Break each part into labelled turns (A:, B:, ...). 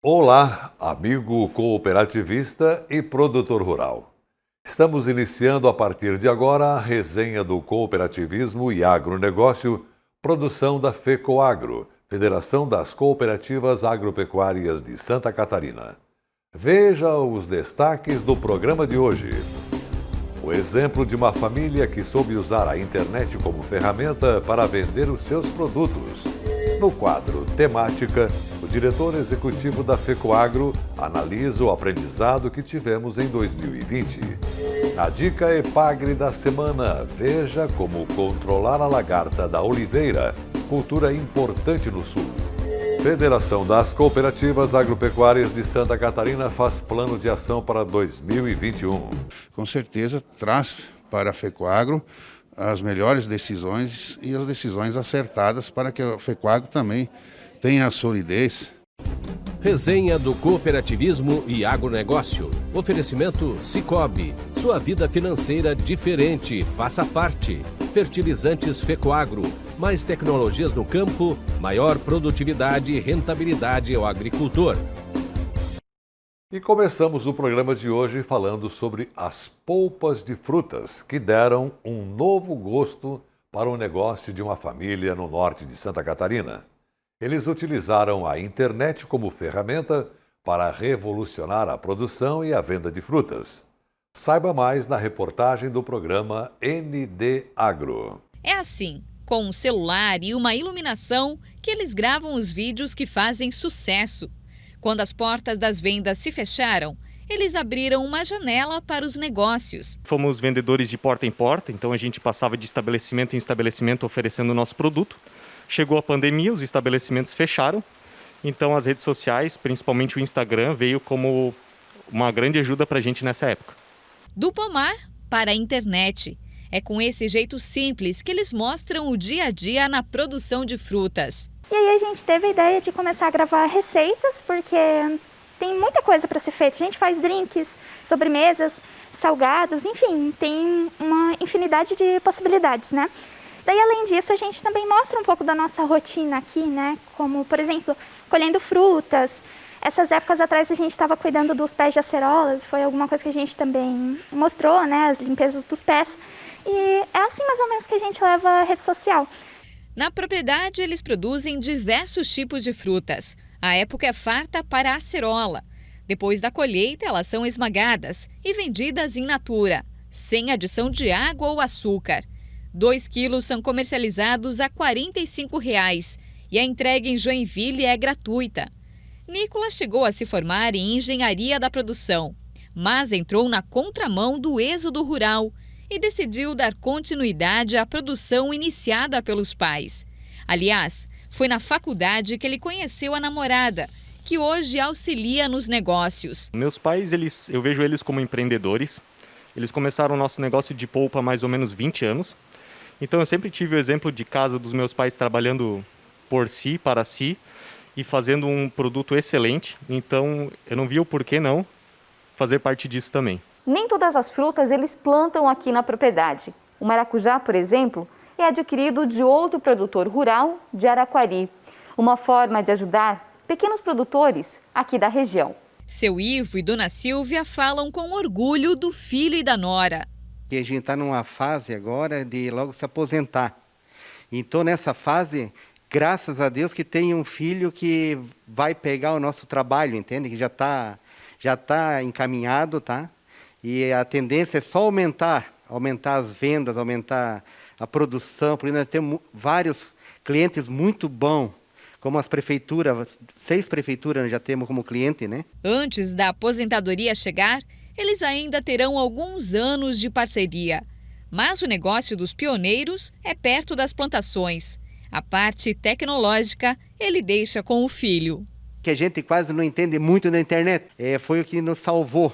A: Olá, amigo cooperativista e produtor rural. Estamos iniciando a partir de agora a resenha do cooperativismo e agronegócio, produção da FECOAGRO, Federação das Cooperativas Agropecuárias de Santa Catarina. Veja os destaques do programa de hoje. O exemplo de uma família que soube usar a internet como ferramenta para vender os seus produtos. No quadro Temática, o diretor executivo da FECOAGRO analisa o aprendizado que tivemos em 2020. Na dica Epagre da semana, veja como controlar a lagarta da oliveira, cultura importante no sul. Federação das Cooperativas Agropecuárias de Santa Catarina faz plano de ação para 2021.
B: Com certeza traz para a FECOAGRO as melhores decisões e as decisões acertadas para que a FECOAGRO também tenha a solidez.
C: Resenha do cooperativismo e agronegócio. Oferecimento Sicoob. Sua vida financeira diferente. Faça parte. Fertilizantes FECOAGRO. Mais tecnologias no campo, maior produtividade e rentabilidade ao agricultor.
A: E começamos o programa de hoje falando sobre as polpas de frutas, que deram um novo gosto para o negócio de uma família no norte de Santa Catarina. Eles utilizaram a internet como ferramenta para revolucionar a produção e a venda de frutas. Saiba mais na reportagem do programa ND Agro.
D: É assim, com um celular e uma iluminação, que eles gravam os vídeos que fazem sucesso. Quando as portas das vendas se fecharam, eles abriram uma janela para os negócios.
E: Fomos vendedores de porta em porta, então a gente passava de estabelecimento em estabelecimento oferecendo o nosso produto. Chegou a pandemia, os estabelecimentos fecharam, então as redes sociais, principalmente o Instagram, veio como uma grande ajuda para a gente nessa época.
D: Do pomar para a internet. É com esse jeito simples que eles mostram o dia a dia na produção de frutas.
F: E aí a gente teve a ideia de começar a gravar receitas, porque tem muita coisa para ser feita. A gente faz drinks, sobremesas, salgados, enfim, tem uma infinidade de possibilidades, né? Daí, além disso, a gente também mostra um pouco da nossa rotina aqui, né? Como, por exemplo, colhendo frutas. Essas épocas atrás a gente estava cuidando dos pés de acerolas, foi alguma coisa que a gente também mostrou, né? As limpezas dos pés. E é assim mais ou menos que a gente leva a rede social.
D: Na propriedade, eles produzem diversos tipos de frutas. A época é farta para a acerola. Depois da colheita, elas são esmagadas e vendidas in natura, sem adição de água ou açúcar. 2 quilos são comercializados a R$ 45 e a entrega em Joinville é gratuita. Nicolas chegou a se formar em engenharia da produção, mas entrou na contramão do êxodo rural e decidiu dar continuidade à produção iniciada pelos pais. Aliás, foi na faculdade que ele conheceu a namorada, que hoje auxilia nos negócios.
E: Meus pais, eu vejo eles como empreendedores. Eles começaram o nosso negócio de polpa há mais ou menos 20 anos. Então eu sempre tive o exemplo de casa dos meus pais trabalhando por si, para si, e fazendo um produto excelente. Então eu não vi o porquê não fazer parte disso também.
G: Nem todas as frutas eles plantam aqui na propriedade. O maracujá, por exemplo, é adquirido de outro produtor rural de Araquari. Uma forma de ajudar pequenos produtores aqui da região.
D: Seu Ivo e Dona Silvia falam com orgulho do filho e da nora.
H: E a gente está numa fase agora de logo se aposentar. Então, nessa fase, graças a Deus que tem um filho que vai pegar o nosso trabalho, entende? Que já tá encaminhado, tá? E a tendência é só aumentar as vendas, aumentar a produção, porque nós temos vários clientes muito bons, como as prefeituras, 6 prefeituras nós já temos como cliente, né?
D: Antes da aposentadoria chegar, eles ainda terão alguns anos de parceria. Mas o negócio dos pioneiros é perto das plantações. A parte tecnológica ele deixa com o filho.
H: Que a gente quase não entende muito na internet, foi o que nos salvou.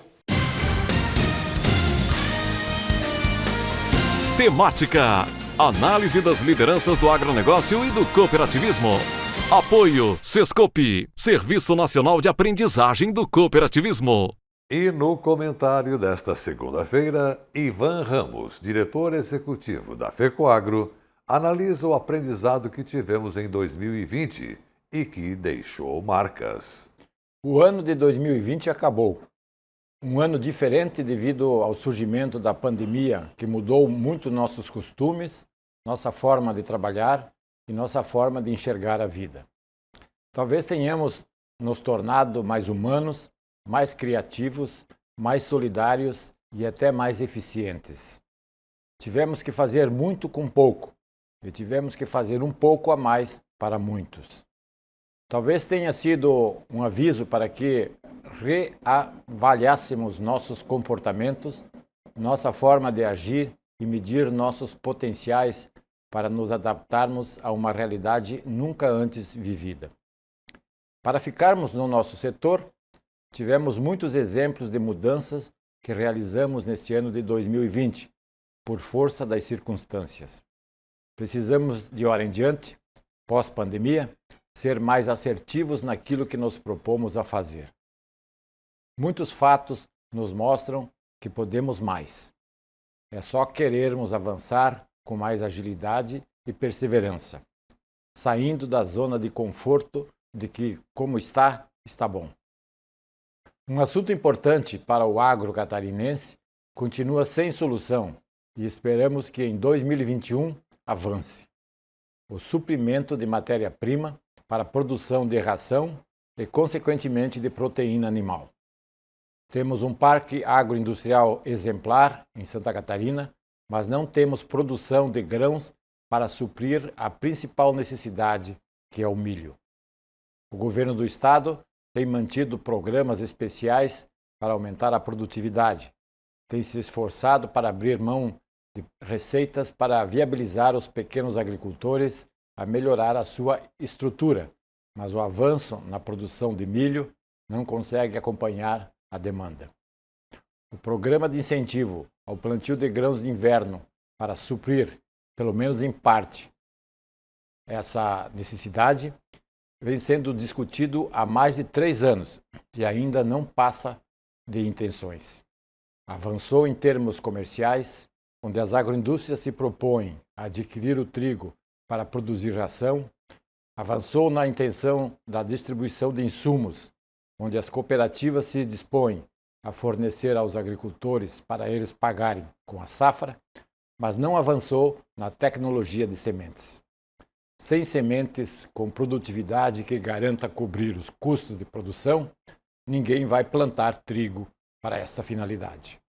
I: Temática. Análise das lideranças do agronegócio e do cooperativismo. Apoio Sescope, Serviço Nacional de Aprendizagem do Cooperativismo.
A: E no comentário desta segunda-feira, Ivan Ramos, diretor executivo da FECOAGRO, analisa o aprendizado que tivemos em 2020 e que deixou marcas.
J: O ano de 2020 acabou. Um ano diferente devido ao surgimento da pandemia, que mudou muito nossos costumes, nossa forma de trabalhar e nossa forma de enxergar a vida. Talvez tenhamos nos tornado mais humanos, mais criativos, mais solidários e até mais eficientes. Tivemos que fazer muito com pouco e tivemos que fazer um pouco a mais para muitos. Talvez tenha sido um aviso para que reavaliássemos nossos comportamentos, nossa forma de agir e medir nossos potenciais para nos adaptarmos a uma realidade nunca antes vivida. Para ficarmos no nosso setor, tivemos muitos exemplos de mudanças que realizamos neste ano de 2020, por força das circunstâncias. Precisamos, de hora em diante, pós-pandemia, ser mais assertivos naquilo que nos propomos a fazer. Muitos fatos nos mostram que podemos mais. É só querermos avançar com mais agilidade e perseverança, saindo da zona de conforto de que, como está, está bom. Um assunto importante para o agro catarinense continua sem solução e esperamos que em 2021 avance. O suprimento de matéria-prima para a produção de ração e, consequentemente, de proteína animal. Temos um parque agroindustrial exemplar em Santa Catarina, mas não temos produção de grãos para suprir a principal necessidade, que é o milho. O governo do estado tem mantido programas especiais para aumentar a produtividade. Tem se esforçado para abrir mão de receitas para viabilizar os pequenos agricultores a melhorar a sua estrutura, mas o avanço na produção de milho não consegue acompanhar a demanda. O programa de incentivo ao plantio de grãos de inverno para suprir, pelo menos em parte, essa necessidade, vem sendo discutido há mais de 3 anos e ainda não passa de intenções. Avançou em termos comerciais, onde as agroindústrias se propõem a adquirir o trigo para produzir ração, avançou na intenção da distribuição de insumos, onde as cooperativas se dispõem a fornecer aos agricultores para eles pagarem com a safra, mas não avançou na tecnologia de sementes. Sem sementes com produtividade que garanta cobrir os custos de produção, ninguém vai plantar trigo para essa finalidade.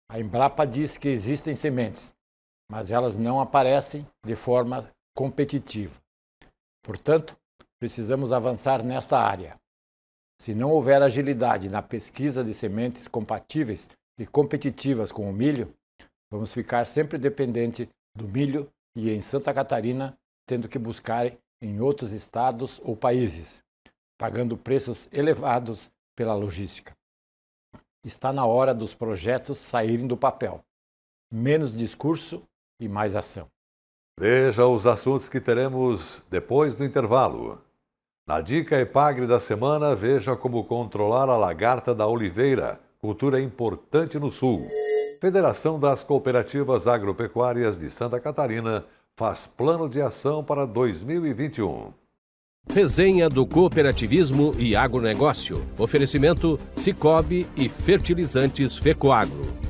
J: A Embrapa diz que existem sementes, mas elas não aparecem de forma competitiva. Portanto, precisamos avançar nesta área. Se não houver agilidade na pesquisa de sementes compatíveis e competitivas com o milho, vamos ficar sempre dependentes do milho e, em Santa Catarina, tendo que buscar em outros estados ou países, pagando preços elevados pela logística. Está na hora dos projetos saírem do papel. Menos discurso e mais ação.
A: Veja os assuntos que teremos depois do intervalo. Na Dica Epagre da semana, veja como controlar a lagarta da oliveira, cultura importante no sul. Federação das Cooperativas Agropecuárias de Santa Catarina faz plano de ação para 2021.
C: Resenha do cooperativismo e agronegócio. Oferecimento Cicobi e Fertilizantes Fecoagro.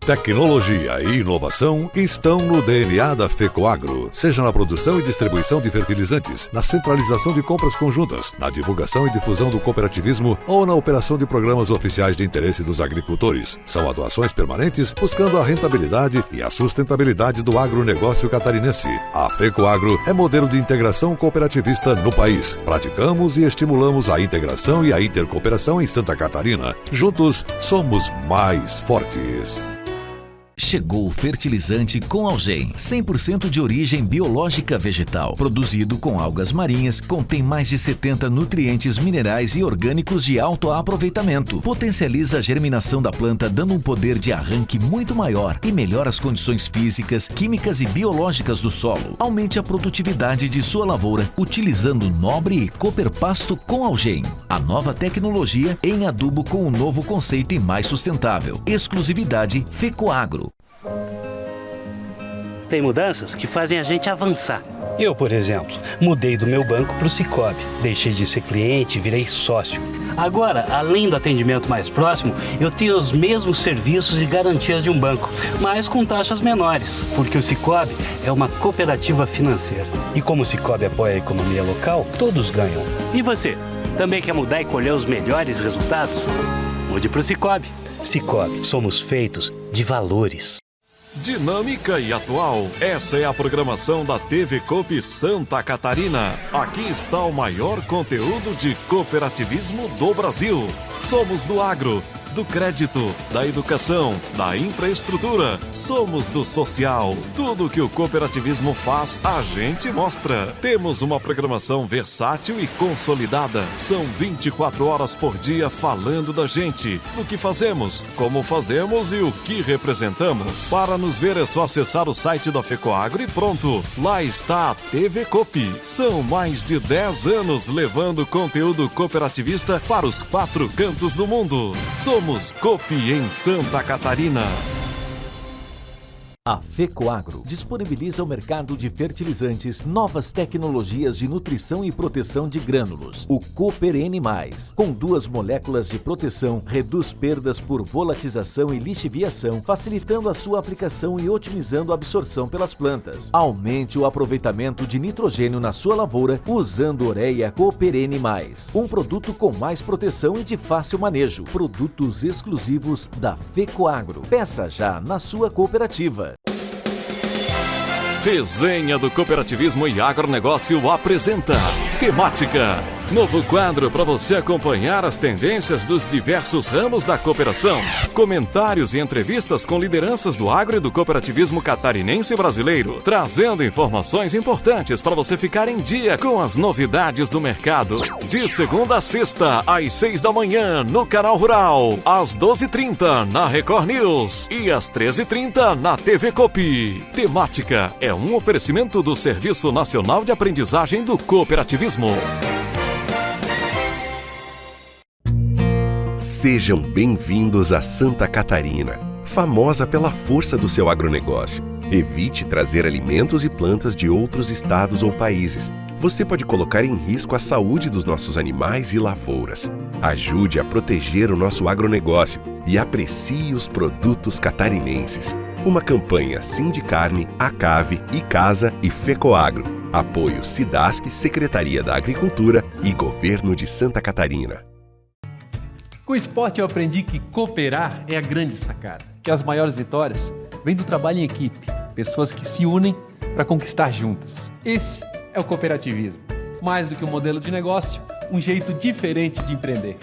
A: Tecnologia e inovação estão no DNA da Fecoagro, seja na produção e distribuição de fertilizantes, na centralização de compras conjuntas, na divulgação e difusão do cooperativismo ou na operação de programas oficiais de interesse dos agricultores. São atuações permanentes buscando a rentabilidade e a sustentabilidade do agronegócio catarinense. A Fecoagro é modelo de integração cooperativista no país. Praticamos e estimulamos a integração e a intercooperação em Santa Catarina. Juntos, somos mais fortes.
K: Chegou o fertilizante com Algem, 100% de origem biológica vegetal, produzido com algas marinhas, contém mais de 70 nutrientes minerais e orgânicos de alto aproveitamento, potencializa a germinação da planta dando um poder de arranque muito maior e melhora as condições físicas, químicas e biológicas do solo. Aumente a produtividade de sua lavoura utilizando Nobre e Cooper Pasto com Algem. A nova tecnologia em adubo com um novo conceito e mais sustentável. Exclusividade Fecoagro.
L: tem mudanças que fazem a gente avançar. Eu, por exemplo, mudei do meu banco para o Sicoob. Deixei de ser cliente e virei sócio. Agora, além do atendimento mais próximo, eu tenho os mesmos serviços e garantias de um banco, mas com taxas menores, porque o Sicoob é uma cooperativa financeira. E como o Sicoob apoia a economia local, todos ganham. E você, também quer mudar e colher os melhores resultados? Mude para o Sicoob. Sicoob, somos feitos de valores.
I: Dinâmica e atual. Essa é a programação da TV Coop Santa Catarina. Aqui está o maior conteúdo de cooperativismo do Brasil. Somos do agro, do crédito, da educação, da infraestrutura. Somos do social. Tudo que o cooperativismo faz, a gente mostra. Temos uma programação versátil e consolidada. São 24 horas por dia falando da gente, do que fazemos, como fazemos e o que representamos. Para nos ver é só acessar o site da FECOAGRO e pronto. Lá está a TV Coop. São mais de 10 anos levando conteúdo cooperativista para os 4 cantos do mundo. Somos Coop em Santa Catarina.
K: A FECOAGRO disponibiliza ao mercado de fertilizantes novas tecnologias de nutrição e proteção de grânulos. O Cooper N+, com 2 moléculas de proteção, reduz perdas por volatização e lixiviação, facilitando a sua aplicação e otimizando a absorção pelas plantas. Aumente o aproveitamento de nitrogênio na sua lavoura usando Ureia Cooper N+, um produto com mais proteção e de fácil manejo. Produtos exclusivos da FECOAGRO. Peça já na sua cooperativa.
I: Resenha do Cooperativismo e Agronegócio apresenta Temática. Novo quadro para você acompanhar as tendências dos diversos ramos da cooperação. Comentários e entrevistas com lideranças do agro e do cooperativismo catarinense e brasileiro, trazendo informações importantes para você ficar em dia com as novidades do mercado. De segunda a sexta, às 6 da manhã, no Canal Rural, às 12h30 na Record News e às 13h30 na TV Coop. Temática é um oferecimento do Serviço Nacional de Aprendizagem do Cooperativismo.
M: Sejam bem-vindos a Santa Catarina, famosa pela força do seu agronegócio. Evite trazer alimentos e plantas de outros estados ou países. Você pode colocar em risco a saúde dos nossos animais e lavouras. Ajude a proteger o nosso agronegócio e aprecie os produtos catarinenses. Uma campanha Sindicarne, Acave, Icasa e FECOAGRO. Apoio SIDASC, Secretaria da Agricultura e Governo de Santa Catarina.
N: Com o esporte eu aprendi que cooperar é a grande sacada, que as maiores vitórias vêm do trabalho em equipe, pessoas que se unem para conquistar juntas. Esse é o cooperativismo. Mais do que um modelo de negócio, um jeito diferente de empreender.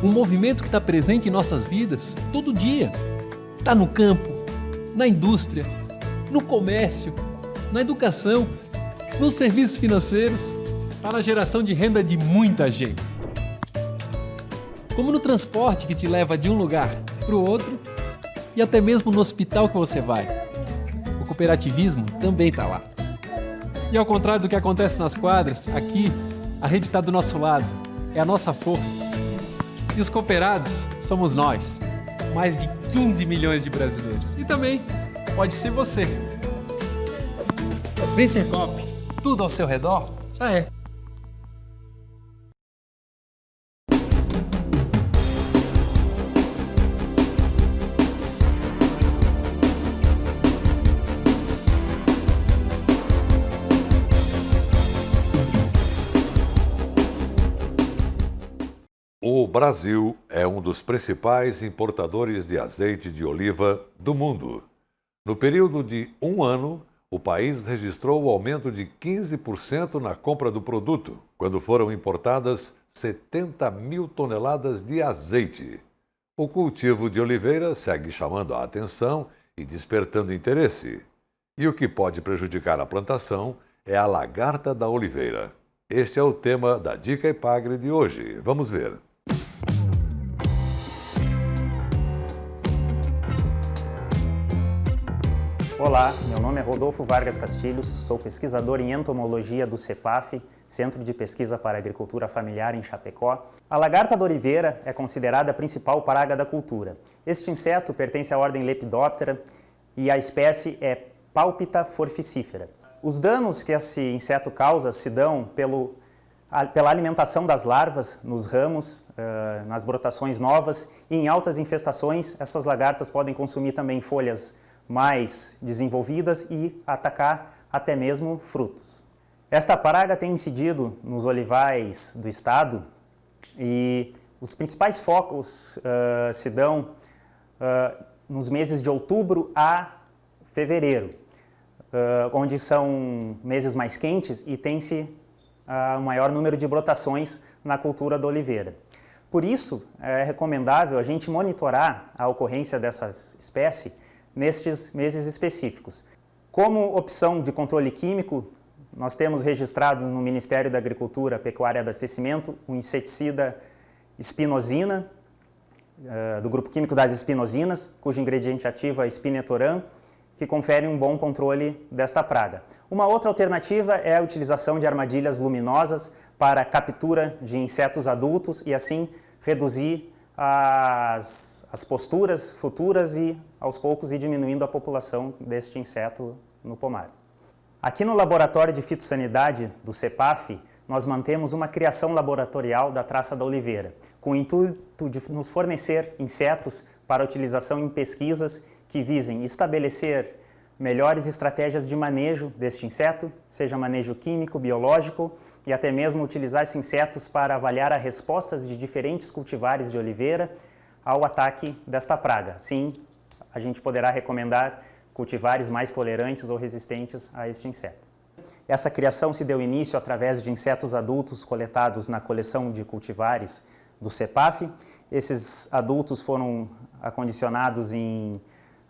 N: Um movimento que está presente em nossas vidas todo dia. Está no campo, na indústria, no comércio, na educação, nos serviços financeiros, está na geração de renda de muita gente. Como no transporte que te leva de um lugar para o outro e até mesmo no hospital que você vai. O cooperativismo também está lá. E ao contrário do que acontece nas quadras, aqui a rede está do nosso lado, é a nossa força. E os cooperados somos nós, mais de 15 milhões de brasileiros. E também pode ser você. Vem ser Coop, tudo ao seu redor já é.
A: O Brasil é um dos principais importadores de azeite de oliva do mundo. No período de um ano, o país registrou o aumento de 15% na compra do produto, quando foram importadas 70 mil toneladas de azeite. O cultivo de oliveira segue chamando a atenção e despertando interesse. E o que pode prejudicar a plantação é a lagarta da oliveira. Este é o tema da Dica Epagre de hoje. Vamos ver.
O: Olá, meu nome é Rodolfo Vargas Castilhos, sou pesquisador em entomologia do CEPAF, Centro de Pesquisa para Agricultura Familiar em Chapecó. A lagarta da oliveira é considerada a principal praga da cultura. Este inseto pertence à ordem Lepidoptera e a espécie é Pálpita forficífera. Os danos que esse inseto causa se dão pela alimentação das larvas nos ramos, nas brotações novas, e em altas infestações, essas lagartas podem consumir também folhas mais desenvolvidas e atacar até mesmo frutos. Esta praga tem incidido nos olivais do estado e os principais focos se dão nos meses de outubro a fevereiro, onde são meses mais quentes e tem-se um maior número de brotações na cultura da oliveira. Por isso, é recomendável a gente monitorar a ocorrência dessa espécie nestes meses específicos. Como opção de controle químico, nós temos registrado no Ministério da Agricultura, Pecuária e Abastecimento o inseticida espinosina, do grupo químico das espinosinas, cujo ingrediente ativo é espinetoram, que confere um bom controle desta praga. Uma outra alternativa é a utilização de armadilhas luminosas para captura de insetos adultos e assim reduzir as posturas futuras e aos poucos ir diminuindo a população deste inseto no pomar. Aqui no Laboratório de Fitossanidade do CEPAF, nós mantemos uma criação laboratorial da traça da oliveira, com o intuito de nos fornecer insetos para utilização em pesquisas que visem estabelecer melhores estratégias de manejo deste inseto, seja manejo químico, biológico, e até mesmo utilizar esses insetos para avaliar as respostas de diferentes cultivares de oliveira ao ataque desta praga. Sim, a gente poderá recomendar cultivares mais tolerantes ou resistentes a este inseto. Essa criação se deu início através de insetos adultos coletados na coleção de cultivares do CEPAF. Esses adultos foram acondicionados em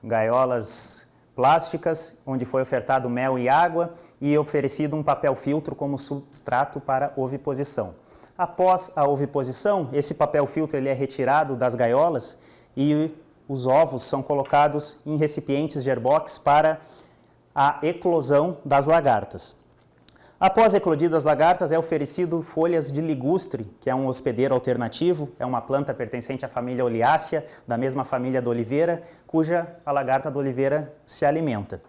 O: gaiolas plásticas, onde foi ofertado mel e água e oferecido um papel filtro como substrato para oviposição. Após a oviposição, esse papel filtro ele é retirado das gaiolas e os ovos são colocados em recipientes de airbox para a eclosão das lagartas. Após eclodir as lagartas, é oferecido folhas de ligustre, que é um hospedeiro alternativo, é uma planta pertencente à família Oleácea, da mesma família da oliveira, cuja a lagarta da oliveira se alimenta.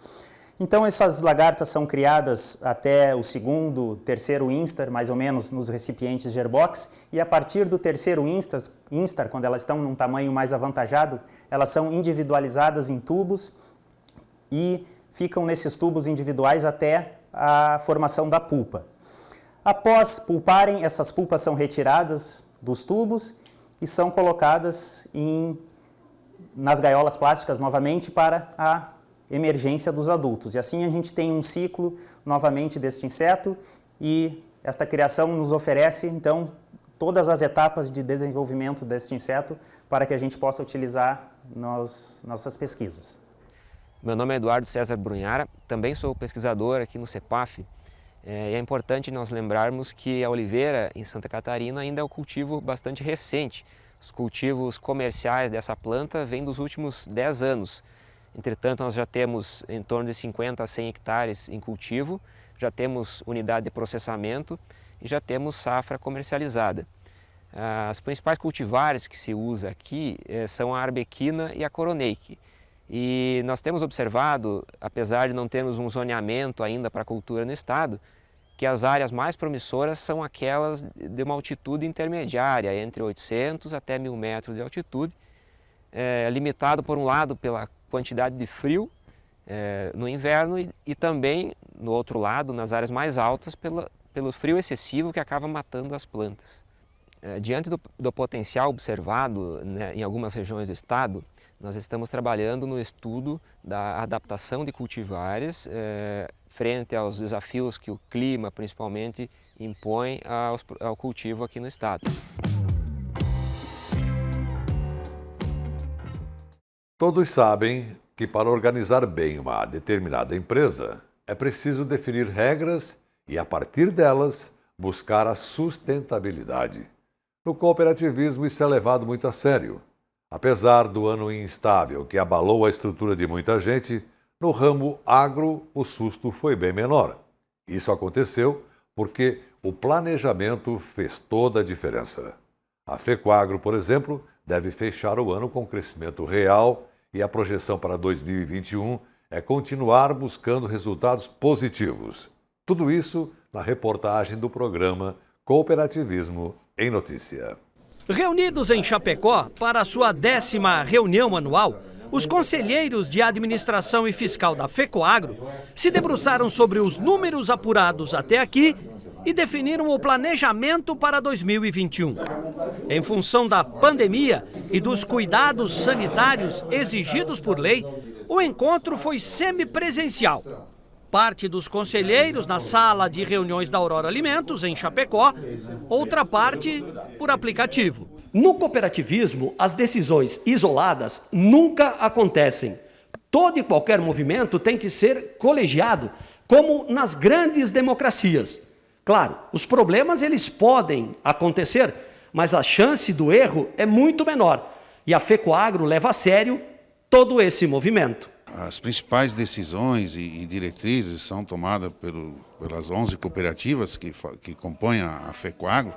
O: Então, essas lagartas são criadas até o segundo, terceiro instar, mais ou menos, nos recipientes de airbox, e a partir do terceiro instar, quando elas estão num tamanho mais avantajado, elas são individualizadas em tubos e ficam nesses tubos individuais até a formação da pulpa. Após pulparem, essas pulpas são retiradas dos tubos e são colocadas nas gaiolas plásticas novamente para a emergência dos adultos. E assim a gente tem um ciclo novamente deste inseto e esta criação nos oferece, então, todas as etapas de desenvolvimento deste inseto para que a gente possa utilizar nas nossas pesquisas.
P: Meu nome é Eduardo César Brunhara, também sou pesquisador aqui no CEPAF. É importante nós lembrarmos que a oliveira em Santa Catarina ainda é um cultivo bastante recente. Os cultivos comerciais dessa planta vêm dos últimos 10 anos. Entretanto, nós já temos em torno de 50 a 100 hectares em cultivo, já temos unidade de processamento e já temos safra comercializada. As principais cultivares que se usa aqui são a arbequina e a coroneike. E nós temos observado, apesar de não termos um zoneamento ainda para a cultura no estado, que as áreas mais promissoras são aquelas de uma altitude intermediária, entre 800 até 1.000 metros de altitude, limitado por um lado pela quantidade de frio no inverno e também, no outro lado, nas áreas mais altas, pelo frio excessivo que acaba matando as plantas. Diante do potencial observado, né, em algumas regiões do estado, nós estamos trabalhando no estudo da adaptação de cultivares frente aos desafios que o clima, principalmente, impõe ao cultivo aqui no estado.
A: Todos sabem que para organizar bem uma determinada empresa, é preciso definir regras e, a partir delas, buscar a sustentabilidade. No cooperativismo, isso é levado muito a sério. Apesar do ano instável que abalou a estrutura de muita gente, no ramo agro o susto foi bem menor. Isso aconteceu porque o planejamento fez toda a diferença. A FECOAGRO, por exemplo, deve fechar o ano com crescimento real e a projeção para 2021 é continuar buscando resultados positivos. Tudo isso na reportagem do programa Cooperativismo em Notícia.
Q: Reunidos em Chapecó para a sua 10ª reunião anual, os conselheiros de administração e fiscal da FECOAGRO se debruçaram sobre os números apurados até aqui e definiram o planejamento para 2021. Em função da pandemia e dos cuidados sanitários exigidos por lei, o encontro foi semipresencial. Parte dos conselheiros na sala de reuniões da Aurora Alimentos, em Chapecó, outra parte por aplicativo.
R: No cooperativismo, as decisões isoladas nunca acontecem. Todo e qualquer movimento tem que ser colegiado, como nas grandes democracias. Claro, os problemas eles podem acontecer, mas a chance do erro é muito menor. E a FECOAGRO leva a sério todo esse movimento.
B: As principais decisões e diretrizes são tomadas pelas 11 cooperativas que compõem a FECOAGRO.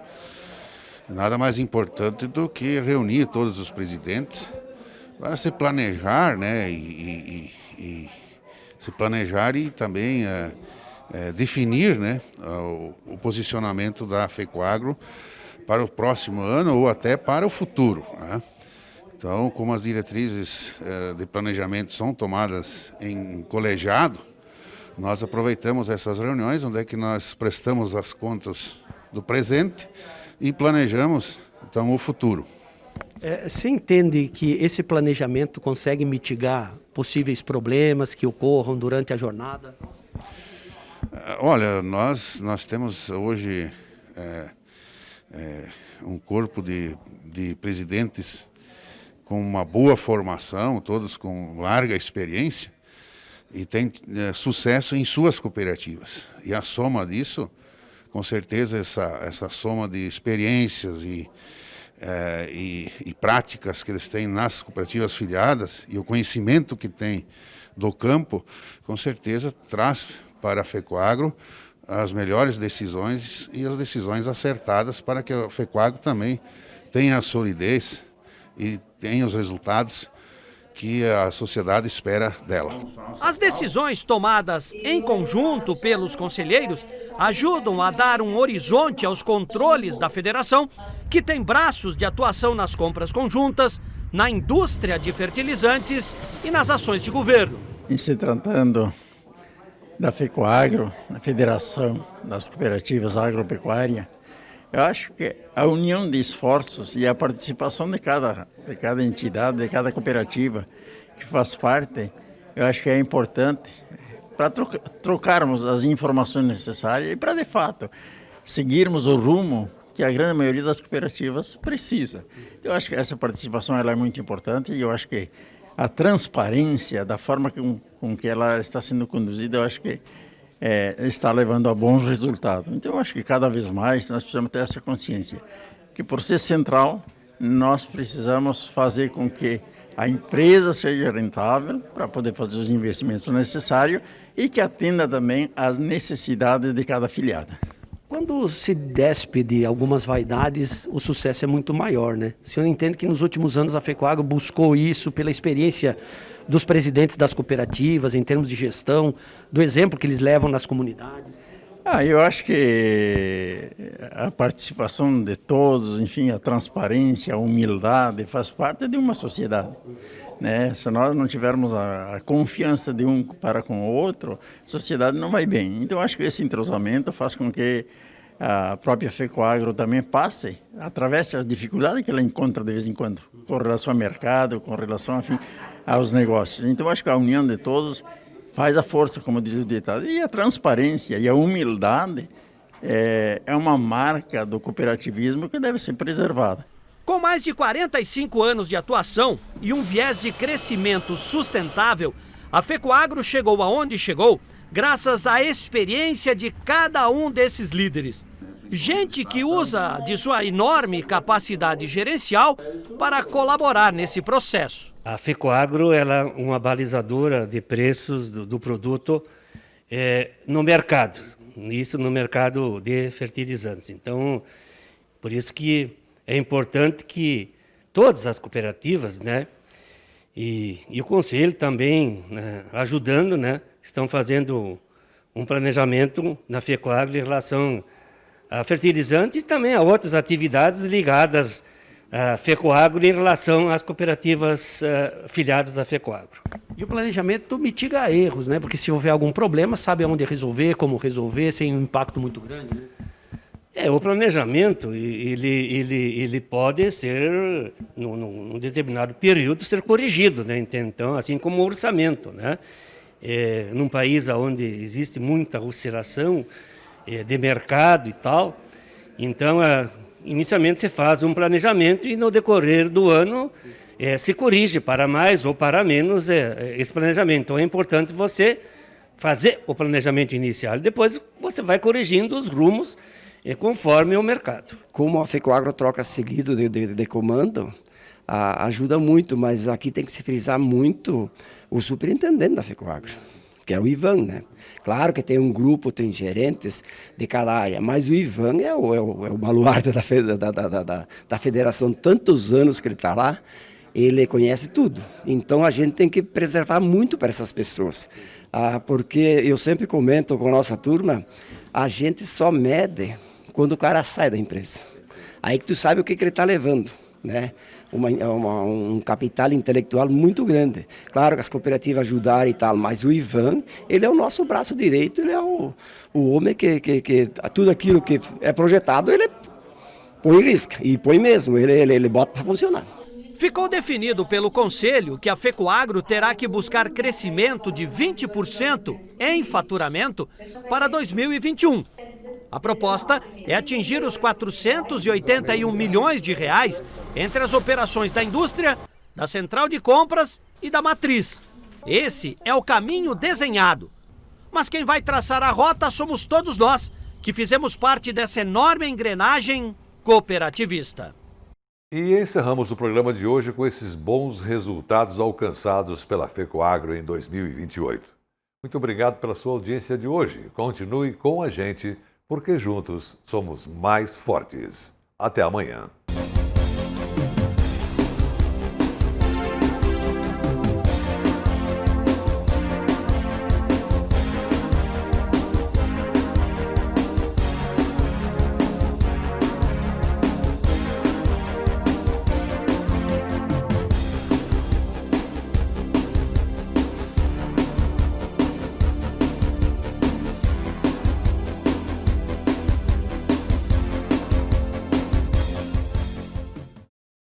B: Nada mais importante do que reunir todos os presidentes para se planejar, né, se planejar e também definir, né, o posicionamento da FECOAGRO para o próximo ano ou até para o futuro, né? Então, como as diretrizes de planejamento são tomadas em colegiado, nós aproveitamos essas reuniões onde é que nós prestamos as contas do presente e planejamos, então, o futuro.
R: Você entende que esse planejamento consegue mitigar possíveis problemas que ocorram durante a jornada?
B: Olha, nós temos hoje um corpo de presidentes com uma boa formação, todos com larga experiência, e tem sucesso em suas cooperativas. E a soma disso, com certeza, essa soma de experiências e práticas que eles têm nas cooperativas filiadas e o conhecimento que tem do campo, com certeza traz para a FECOAGRO as melhores decisões e as decisões acertadas para que a FECOAGRO também tenha a solidez e tenha os resultados que a sociedade espera dela.
Q: As decisões tomadas em conjunto pelos conselheiros ajudam a dar um horizonte aos controles da federação, que tem braços de atuação nas compras conjuntas, na indústria de fertilizantes e nas ações de governo.
S: Em se tratando da FECOAGRO, a Federação das Cooperativas Agropecuárias, eu acho que a união de esforços e a participação de cada entidade, de cada cooperativa que faz parte, eu acho que é importante para trocarmos as informações necessárias e para, de fato, seguirmos o rumo que a grande maioria das cooperativas precisa. Eu acho que essa participação ela é muito importante e eu acho que a transparência da forma com que ela está sendo conduzida, eu acho que está levando a bons resultados. Então, eu acho que cada vez mais nós precisamos ter essa consciência, que por ser central, nós precisamos fazer com que a empresa seja rentável para poder fazer os investimentos necessários e que atenda também às necessidades de cada afiliada.
R: Quando se despe de algumas vaidades, o sucesso é muito maior, né? O senhor entende que nos últimos anos a FECOAGRO buscou isso pela experiência dos presidentes das cooperativas, em termos de gestão, do exemplo que eles levam nas comunidades?
S: Eu acho que a participação de todos, enfim, a transparência, a humildade, faz parte de uma sociedade, né? Se nós não tivermos a confiança de um para com o outro, a sociedade não vai bem. Então, acho que esse entrosamento faz com que a própria FECOAGRO também passe, através das dificuldades que ela encontra de vez em quando, com relação ao mercado, com relação, enfim, aos negócios. Então, acho que a união de todos faz a força, como diz o ditado. E a transparência e a humildade é uma marca do cooperativismo que deve ser preservada.
Q: Com mais de 45 anos de atuação e um viés de crescimento sustentável, a FECOAGRO chegou aonde chegou graças à experiência de cada um desses líderes. Gente que usa de sua enorme capacidade gerencial para colaborar nesse processo.
L: A FECOAGRO ela é uma balizadora de preços do produto no mercado, isso no mercado de fertilizantes. Então, por isso que é importante que todas as cooperativas, né, E o Conselho também, né, ajudando, né, estão fazendo um planejamento na FECOAGRO em relação a fertilizantes e também a outras atividades ligadas à FECOAGRO em relação às cooperativas filiadas à FECOAGRO.
R: E o planejamento mitiga erros, né? Porque se houver algum problema, sabe onde resolver, como resolver, sem um impacto muito grande, né?
L: O planejamento, ele pode ser, num determinado período, ser corrigido, né? Então, assim como o orçamento, né? Num país onde existe muita oscilação de mercado e tal, então, inicialmente se faz um planejamento e no decorrer do ano se corrige para mais ou para menos esse planejamento. Então, é importante você fazer o planejamento inicial e depois você vai corrigindo os rumos conforme o mercado.
T: Como a FECOAGRO troca seguido de comando, ajuda muito, mas aqui tem que se frisar muito o superintendente da FECOAGRO, que é o Ivan, né? Claro que tem um grupo, tem gerentes de cada área, mas o Ivan é o baluarte da federação, tantos anos que ele está lá, ele conhece tudo. Então a gente tem que preservar muito para essas pessoas, porque eu sempre comento com a nossa turma, a gente só mede quando o cara sai da empresa. Aí que tu sabe o que ele está levando, né? Um capital intelectual muito grande. Claro que as cooperativas ajudaram e tal, mas o Ivan, ele é o nosso braço direito, ele é o homem que tudo aquilo que é projetado, ele põe em risco, e põe mesmo, ele bota para funcionar.
Q: Ficou definido pelo Conselho que a FECOAGRO terá que buscar crescimento de 20% em faturamento para 2021. A proposta é atingir os 481 milhões de reais entre as operações da indústria, da central de compras e da matriz. Esse é o caminho desenhado. Mas quem vai traçar a rota somos todos nós, que fizemos parte dessa enorme engrenagem cooperativista.
A: E encerramos o programa de hoje com esses bons resultados alcançados pela FECOAGRO em 2028. Muito obrigado pela sua audiência de hoje. Continue com a gente, porque juntos somos mais fortes. Até amanhã.